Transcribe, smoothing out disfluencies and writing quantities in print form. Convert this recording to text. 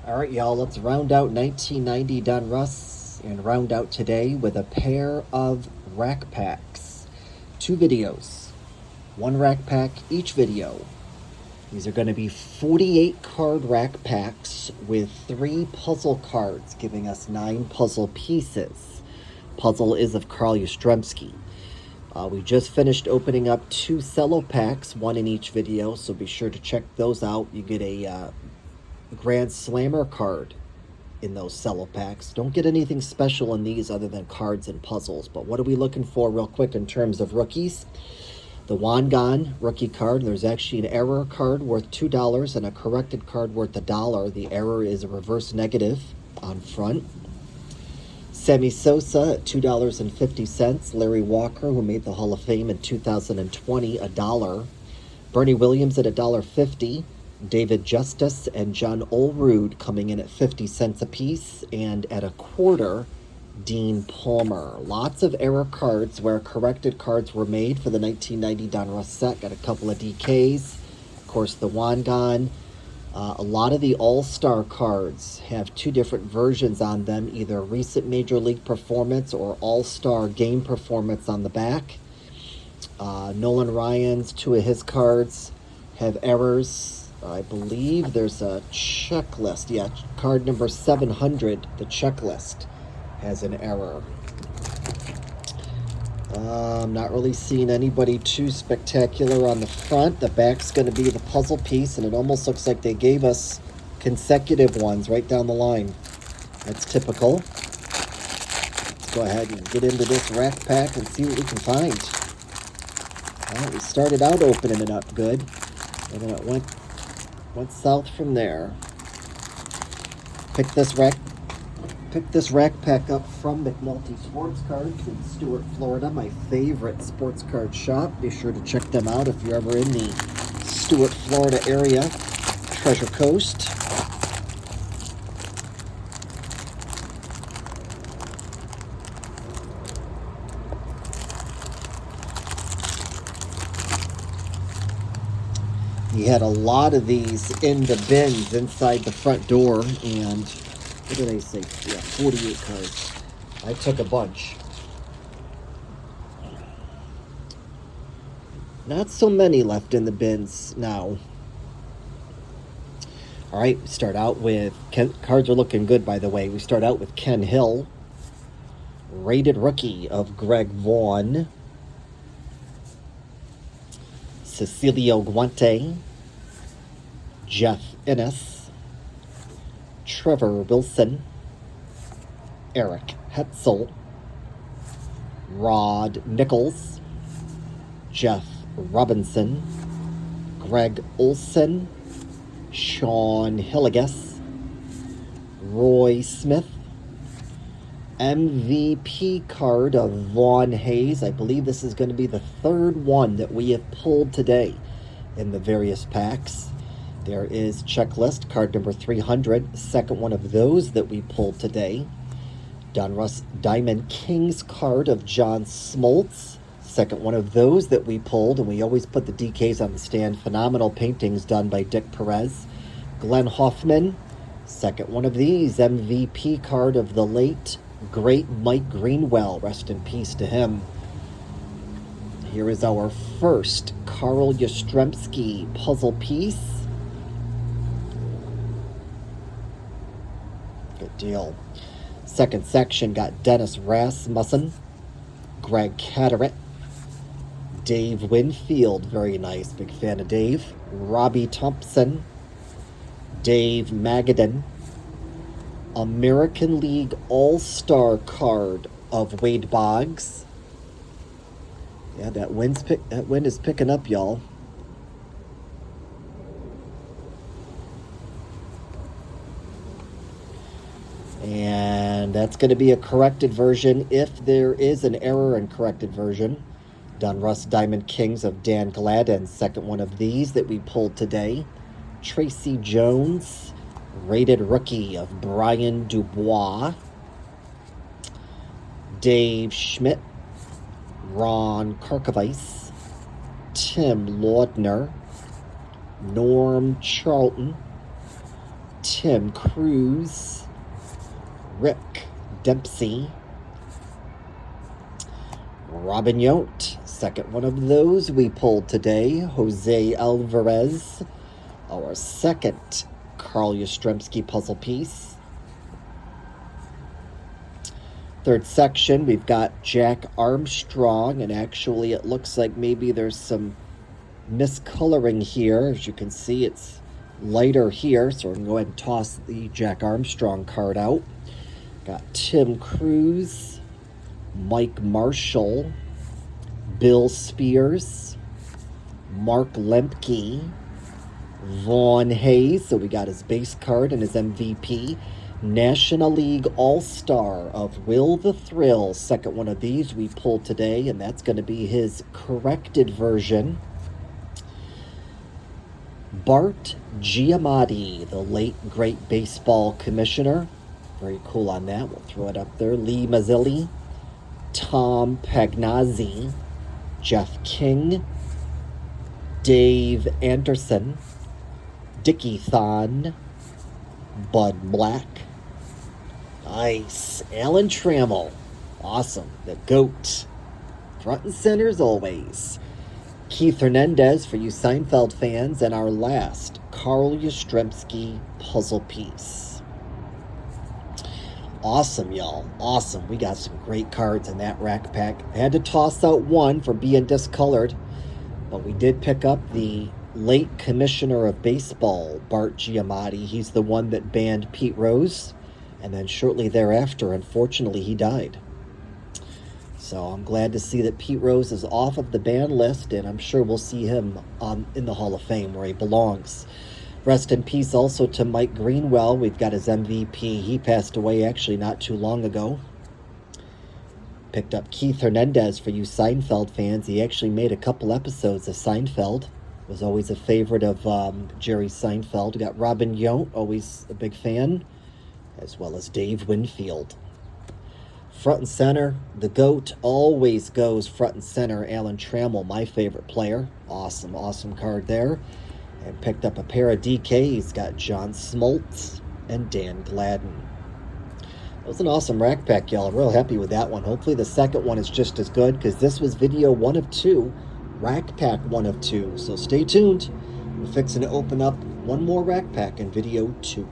All right, y'all, let's round out 1990 Donruss and round out today with a pair of rack packs. 2 videos, 1 rack pack each video. These are going to be 48 card rack packs with 3 puzzle cards, giving us 9 puzzle pieces. Puzzle is of Carl Yastrzemski. We just finished opening up 2 cello packs, 1 in each video, so be sure to check those out. You get a Grand Slammer card in those cello packs. Don't get anything special in these other than cards and puzzles. But what are we looking for real quick in terms of rookies? The Wangan rookie card. There's actually an error card worth $2 and a corrected card worth $1. The error is a reverse negative on front. Sammy Sosa at $2.50. Larry Walker, who made the Hall of Fame in 2020, $1. Bernie Williams at $1.50. David Justice and John Olerud coming in at 50 cents a piece, and at a quarter, Dean Palmer. Lots of error cards where corrected cards were made for the 1990 Donruss set. Got a couple of DKs. Of course, the Wangan. A lot of the All-Star cards have 2 different versions on them, either recent Major League performance or All-Star game performance on the back. Nolan Ryan's 2 of his cards have errors. I believe there's a checklist. Yeah, card number 700, the checklist, has an error. I'm not really seeing anybody too spectacular on the front. The back's going to be the puzzle piece, and it almost looks like they gave us consecutive ones right down the line. That's typical. Let's go ahead and get into this rack pack and see what we can find. Well, we started out opening it up good, and then it went south from there. Pick this rack pack up from McNulty Sports Cards in Stuart, Florida, my favorite sports card shop. Be sure to check them out if you're ever in the Stuart, Florida area, Treasure Coast. He had a lot of these in the bins inside the front door, and what did I say? Yeah, 48 cards. I took a bunch. Not so many left in the bins now. All right, we start out with cards are looking good, by the way. We start out with Ken Hill, rated rookie of Greg Vaughn. Cecilio Guante, Jeff Innes, Trevor Wilson, Eric Hetzel, Rod Nichols, Jeff Robinson, Greg Olson, Sean Hilligus, Roy Smith, MVP card of Vaughn Hayes. I believe this is going to be the 3rd one that we have pulled today in the various packs. There is checklist, card number 300, 2nd one of those that we pulled today. Donruss Diamond Kings card of John Smoltz, 2nd one of those that we pulled, and we always put the DKs on the stand. Phenomenal paintings done by Dick Perez. Glenn Hoffman, 2nd one of these, MVP card of the late great Mike Greenwell. Rest in peace to him. Here is our first Carl Yastrzemski puzzle piece. Good deal. 2nd section got Dennis Rasmussen, Greg Catterett, Dave Winfield, very nice, big fan of Dave, Robbie Thompson, Dave Magadan, American League All-Star card of Wade Boggs. Yeah, that wind is picking up, y'all. And that's going to be a corrected version if there is an error in corrected version. Donruss Diamond Kings of Dan Gladden, 2nd one of these that we pulled today. Tracy Jones, rated rookie of Brian Dubois. Dave Schmidt, Ron Karkovice, Tim Laudner, Norm Charlton, Tim Cruz, Rick Dempsey, Robin Yount, second one of those we pulled today. Jose Alvarez, our second Carl Yastrzemski puzzle piece. Third section, we've got Jack Armstrong, and actually it looks like maybe there's some miscoloring here. As you can see, it's lighter here, so we're going to go ahead and toss the Jack Armstrong card out. Got Tim Cruz, Mike Marshall, Bill Spears, Mark Lemke, Vaughn Hayes, so we got his base card and his MVP. National League All-Star of Will the Thrill, second one of these we pulled today, and that's going to be his corrected version. Bart Giamatti, the late great baseball commissioner. Very cool on that. We'll throw it up there. Lee Mazzilli, Tom Pagnazzi, Jeff King, Dave Anderson, Dickie Thon, Bud Black. Nice. Alan Trammell. Awesome. The GOAT. Front and center as always. Keith Hernandez for you Seinfeld fans, and our last Carl Yastrzemski puzzle piece. Awesome, y'all. Awesome. We got some great cards in that rack pack. I had to toss out one for being discolored, but we did pick up the late commissioner of baseball, Bart Giamatti. He's the one that banned Pete Rose, and then shortly thereafter, unfortunately, he died. So I'm glad to see that Pete Rose is off of the ban list, and I'm sure we'll see him in the Hall of Fame where he belongs. Rest in peace also to Mike Greenwell. We've got his MVP. He passed away actually not too long ago. Picked up Keith Hernandez for you Seinfeld fans. He actually made a couple episodes of Seinfeld. Was always a favorite of Jerry Seinfeld. We got Robin Yount, always a big fan, as well as Dave Winfield. Front and center, the GOAT always goes front and center. Alan Trammell, my favorite player. Awesome, awesome card there. And picked up a pair of DKs. Got John Smoltz and Dan Gladden. That was an awesome rack pack, y'all. I'm real happy with that one. Hopefully the second one is just as good, because this was video 1 of 2. Rack pack 1 of 2. So stay tuned. We're fixing to open up one more rack pack in video 2.